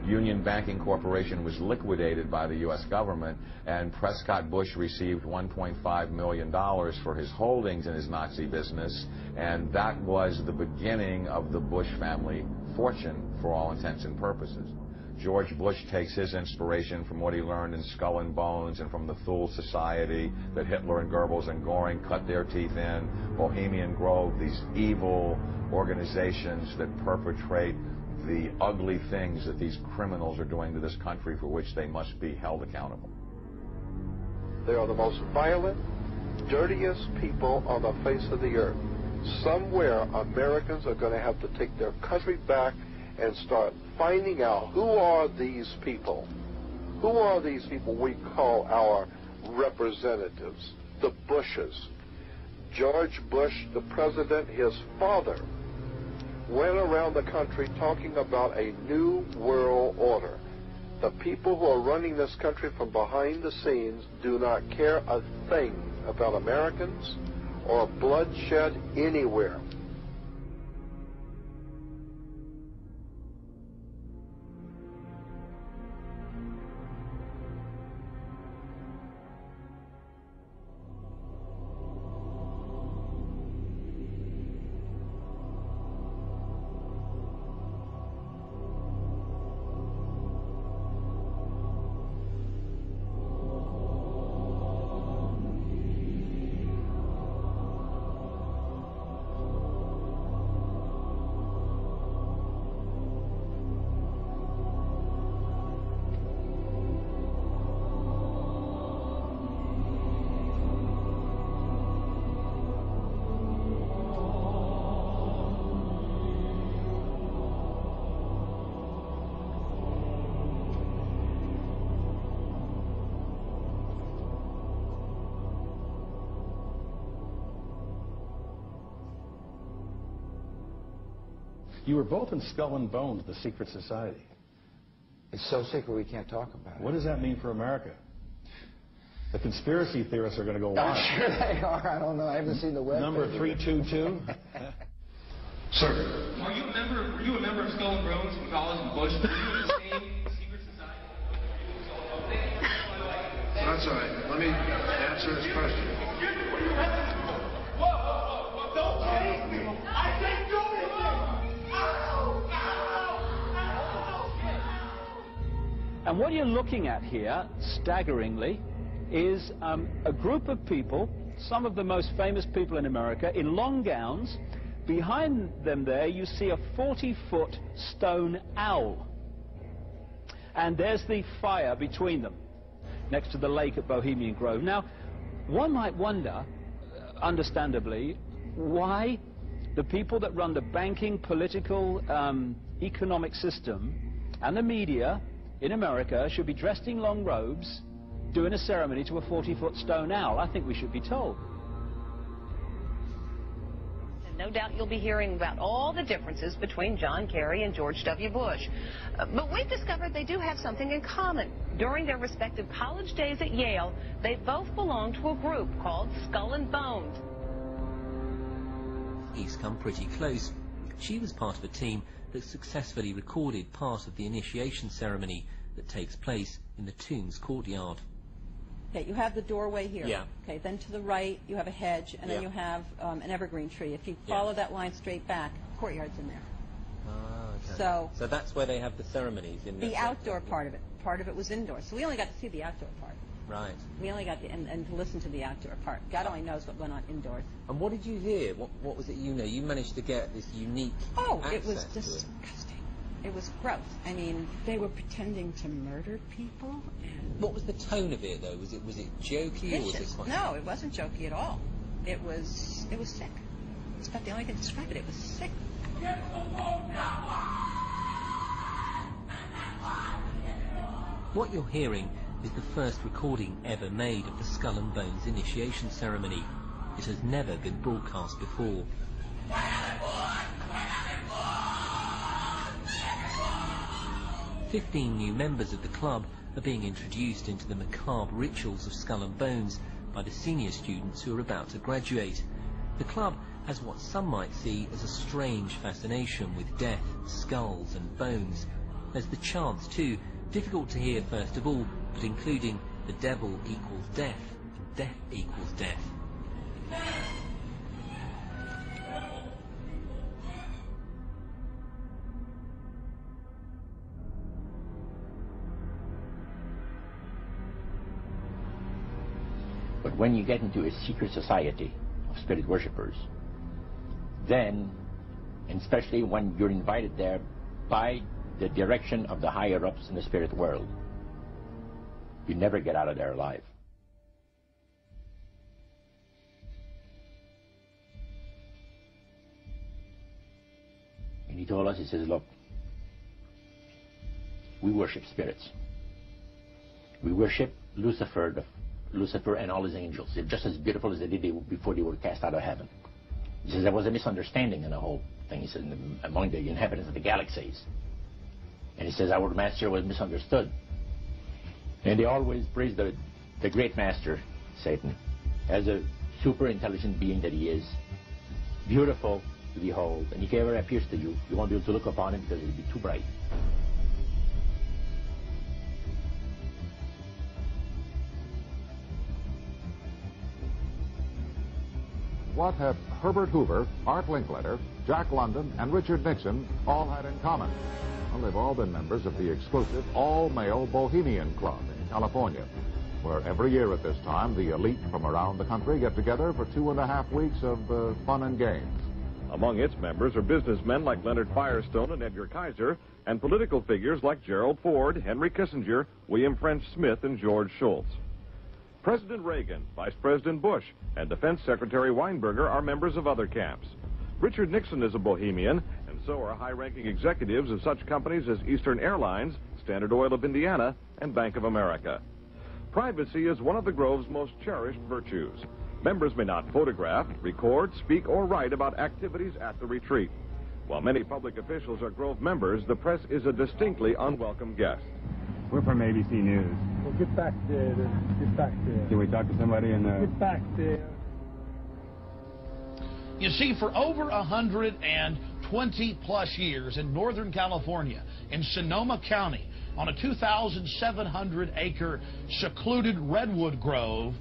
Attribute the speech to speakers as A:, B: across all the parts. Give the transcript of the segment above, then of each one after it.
A: Union Banking Corporation was liquidated by the U.S. government, and Prescott Bush received $1.5 million for his holdings in his Nazi business, and that was the beginning of the Bush family fortune for all intents and purposes. George Bush takes his inspiration from what he learned in Skull and Bones and from the Thule Society that Hitler and Goebbels and Goring cut their teeth in, Bohemian Grove, these evil organizations that perpetrate the ugly things that these criminals are doing to this country for which they must be held accountable.
B: They are the most violent, dirtiest people on the face of the earth. Somewhere Americans are going to have to take their country back and start finding out who are these people. Who are these people we call our representatives, the Bushes. George Bush, the president, his father, went around the country talking about a new world order. The people who are running this country from behind the scenes do not care a thing about Americans or bloodshed anywhere.
C: You were both in Skull and Bones, the secret society.
D: It's so secret we can't talk about it.
C: What does that mean for America? The conspiracy theorists are going to go wild.
D: I'm sure they are. I don't know. I haven't seen the web.
C: Number 322.
E: Sir. Were you a member of Skull and Bones in college in Bush? Were you in the same secret society?
B: That's all right. Let me answer this question.
E: Whoa, don't chase me! I said go to him!
F: And what you're looking at here, staggeringly, is a group of people, some of the most famous people in America, in long gowns. Behind them there, you see a 40-foot stone owl. And there's the fire between them, next to the lake at Bohemian Grove. Now, one might wonder, understandably, why the people that run the banking, political, economic system and the media in America should be dressed in long robes, doing a ceremony to a 40-foot stone owl. I think we should be told.
G: No doubt you'll be hearing about all the differences between John Kerry and George W. Bush. But we've discovered they do have something in common. During their respective college days at Yale, they both belonged to a group called Skull and Bones.
H: He's come pretty close. She was part of a team that successfully recorded part of the initiation ceremony that takes place in the tomb's courtyard.
I: Okay, you have the doorway here.
H: Yeah.
I: Okay, then to the right you have a hedge, and then you have an evergreen tree. If you follow that line straight back, courtyard's in there.
H: Ah, okay.
I: So
H: that's where they have the ceremonies in
I: the outdoor part of it. Part of it was indoors, so we only got to see the outdoor part.
H: Right.
I: We only got and to listen to the outdoor part. God only knows what went on indoors.
H: And what did you hear? What was it you know? You managed to get this unique
I: it was disgusting. It was gross. I mean, they were pretending to murder people. And
H: what was the tone of it, though? Was it jokey or was it quite...
I: No, it wasn't jokey at all. It was sick. It's about the only thing to describe it. It was sick.
H: What you're hearing is the first recording ever made of the Skull and Bones initiation ceremony. It has never been broadcast before. 15 new members of the club are being introduced into the macabre rituals of Skull and Bones by the senior students who are about to graduate. The club has what some might see as a strange fascination with death, skulls and bones. There's the chants too, difficult to hear first of all, but including the devil equals death, death equals death.
J: But when you get into a secret society of spirit worshippers, then, and especially when you're invited there by the direction of the higher-ups in the spirit world, you never get out of there alive. And he told us, he says, look, we worship spirits. We worship Lucifer and all his angels. They're just as beautiful as they did before they were cast out of heaven. He says there was a misunderstanding in the whole thing. He says among the inhabitants of the galaxies. And he says our master was misunderstood. And they always praise the great master, Satan, as a super intelligent being that he is, beautiful to behold. And if he ever appears to you, you won't be able to look upon him because it will be too bright.
K: What had Herbert Hoover, Art Linkletter, Jack London, and Richard Nixon all had in common? Well, they've all been members of the exclusive all-male Bohemian Club in California, where every year at this time, the elite from around the country get together for 2.5 weeks of fun and games.
L: Among its members are businessmen like Leonard Firestone and Edgar Kaiser, and political figures like Gerald Ford, Henry Kissinger, William French Smith, and George Shultz. President Reagan, Vice President Bush, and Defense Secretary Weinberger are members of other camps. Richard Nixon is a Bohemian, and so are high-ranking executives of such companies as Eastern Airlines, Standard Oil of Indiana, and Bank of America. Privacy is one of the Grove's most cherished virtues. Members may not photograph, record, speak, or write about activities at the retreat. While many public officials are Grove members, the press is a distinctly unwelcome guest.
M: We're from ABC News.
N: Well, get back there. Get back there.
M: Can we talk to somebody in the...
N: Get back there.
O: You see, for over 120-plus years in Northern California, in Sonoma County, on a 2,700-acre secluded redwood grove,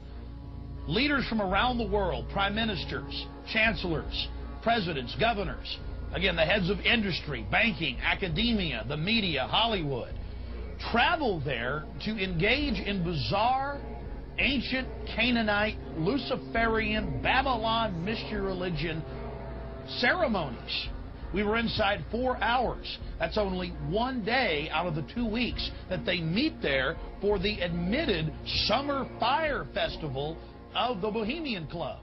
O: leaders from around the world, prime ministers, chancellors, presidents, governors, again, the heads of industry, banking, academia, the media, Hollywood, travel there to engage in bizarre, ancient Canaanite, Luciferian, Babylon mystery religion ceremonies. We were inside 4 hours. That's only one day out of the 2 weeks that they meet there for the admitted Summer Fire Festival of the Bohemian Club.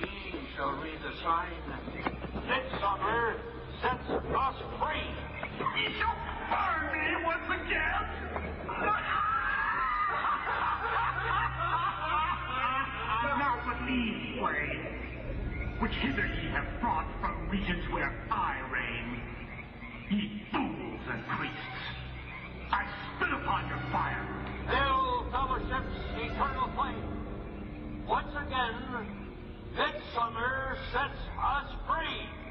P: We shall read the sign. Midsummer sets us free. You shall burn me once again. Now but these ways, which hither ye have brought from regions where I reign. Ye fools and priests, I spit upon your fire. Hail, fellowship's eternal flame. Once again, midsummer sets us free.